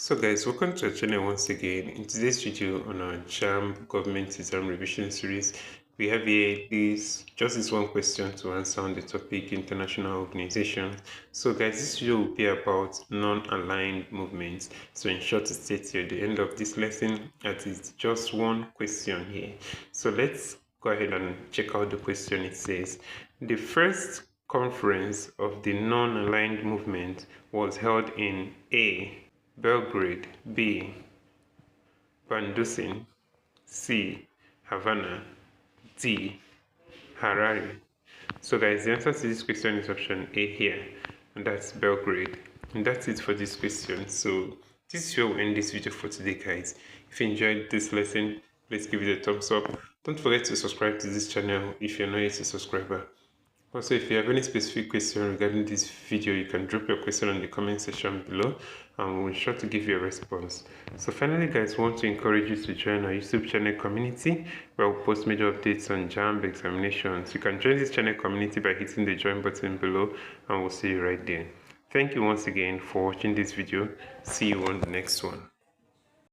So guys, welcome to our channel once again. In today's video on our JAMB Government Exam Revision Series, we have here this one question to answer on the topic international organizations. So guys, this video will be about non-aligned movements. So in short, to state here at the end of this lesson, that is just one question here. So let's go ahead and check out the question. It says, the first conference of the non-aligned movement was held in A, Belgrade, B, Bandussin, C, Havana, D, Harare. So guys, the answer to this question is option A here, and that's Belgrade. And that's it for this question. So this is where we'll end this video for today, guys. If you enjoyed this lesson, please give it a thumbs up. Don't forget to subscribe to this channel if you're not yet a subscriber. Also, if you have any specific question regarding this video, you can drop your question in the comment section below and we'll be sure to give you a response. So finally guys, I want to encourage you to join our YouTube channel community where we'll post major updates on JAMB examinations. You can join this channel community by hitting the join button below and we'll see you right there. Thank you once again for watching this video. See you on the next one.